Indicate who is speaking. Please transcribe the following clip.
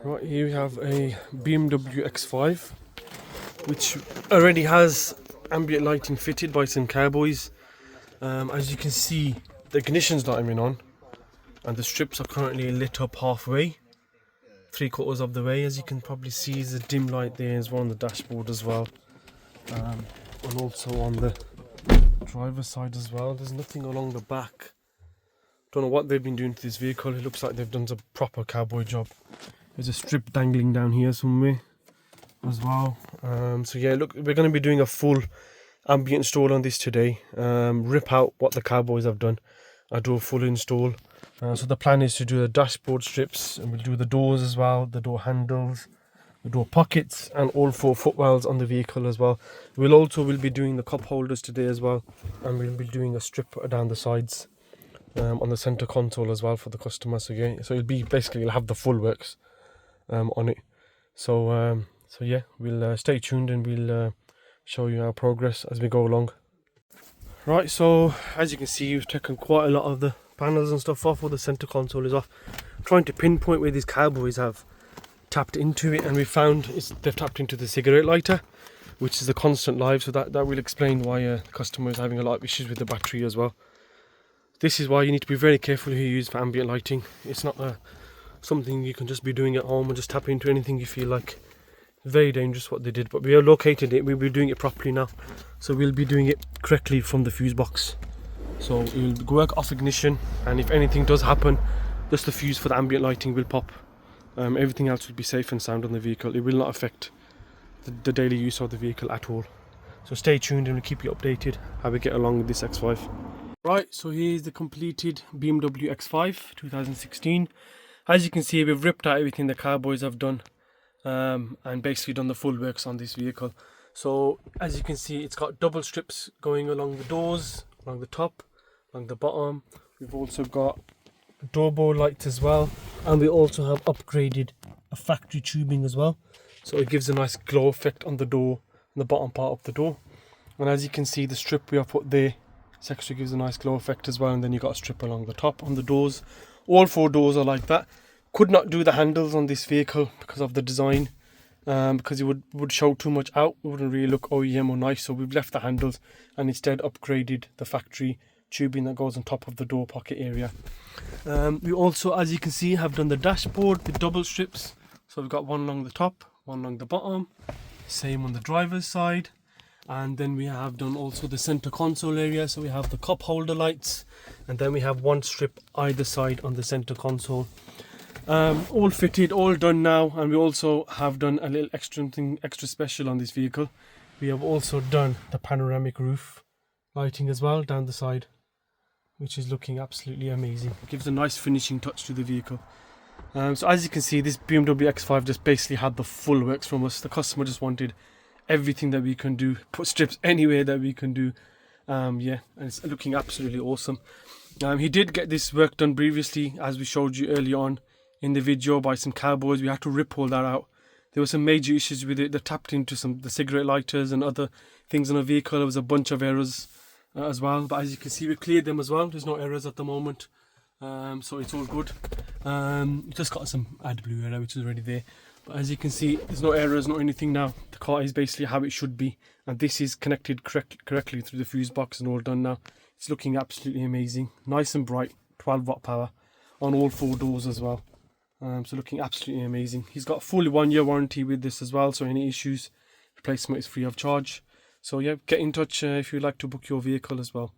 Speaker 1: Right, here we have a Bmw X5 which already has ambient lighting fitted by some cowboys. As you can see, the ignition's not even on and the strips are currently lit up halfway, 3/4 of the way. As you can probably see, there's a dim light there as well on the dashboard as well, and also on the driver's side as well. There's nothing along the back. Don't know what they've been doing to this vehicle. It looks like they've done a proper cowboy job. There's a strip dangling down here somewhere as well. So yeah, look, we're going to be doing a full ambient install on this today. Rip out what the cowboys have done. I do a full install. So the plan is to do the dashboard strips, and we'll do the doors as well, the door handles, the door pockets, and all 4 footwells on the vehicle as well. We'll be doing the cup holders today as well, and we'll be doing a strip down the sides on the center console as well for the customer. So yeah, so it'll be basically, you'll have the full works on it. So yeah, we'll stay tuned and we'll show you our progress as we go along. Right, so as you can see, we've taken quite a lot of the panels and stuff off, or the center console is off. I'm trying to pinpoint where these cowboys have tapped into it, and we found they've tapped into the cigarette lighter, which is a constant live. So that will explain why the customer is having a lot of issues with the battery as well. This is why you need to be very careful who you use for ambient lighting. It's not something you can just be doing at home and just tap into anything you feel like. Very dangerous what they did, but we have located it. We'll be doing it properly now, so we'll be doing it correctly from the fuse box. So we'll work off ignition, and if anything does happen, just the fuse for the ambient lighting will pop. Everything else will be safe and sound on the vehicle. It will not affect the daily use of the vehicle at all. So stay tuned and we'll keep you updated how we get along with this X5. Right, so here's the completed BMW X5 2016. As you can see, we've ripped out everything the cowboys have done. And basically done the full works on this vehicle. So as you can see, it's got double strips going along the doors, along the top, along the bottom. We've also got door bowl lights as well, and we also have upgraded a factory tubing as well, so it gives a nice glow effect on the door, on the bottom part of the door. And as you can see, the strip we have put there, this actually gives a nice glow effect as well. And then you got a strip along the top on the doors. All 4 doors are like that. Could not do the handles on this vehicle because of the design, because it would show too much out. It wouldn't really look OEM or nice, so we've left the handles and instead upgraded the factory tubing that goes on top of the door pocket area. We also, as you can see, have done the dashboard with double strips. So we've got one along the top, one along the bottom, same on the driver's side. And then we have done also the center console area, so we have the cup holder lights, and then we have 1 strip either side on the center console. All fitted, all done now. And we also have done a little extra special on this vehicle. We have also done the panoramic roof lighting as well down the side, which is looking absolutely amazing. It gives a nice finishing touch to the vehicle. So as you can see, this BMW X5 just basically had the full works from us. The customer just wanted everything that we can do, put strips anywhere that we can do. Yeah, and it's looking absolutely awesome. He did get this work done previously, as we showed you earlier on in the video, by some cowboys. We had to rip all that out. There were some major issues with it. They tapped into the cigarette lighters and other things on the vehicle. There was a bunch of errors as well, but as you can see, we cleared them as well. There's no errors at the moment, so it's all good. We just got some AdBlue error, which is already there, but as you can see, there's no errors, no anything now. The car is basically how it should be, and this is connected correctly through the fuse box and all done now. It's looking absolutely amazing, nice and bright, 12-watt power on all 4 doors as well. So looking absolutely amazing. He's got a full 1-year warranty with this as well, so any issues, replacement is free of charge. So yeah, get in touch if you'd like to book your vehicle as well.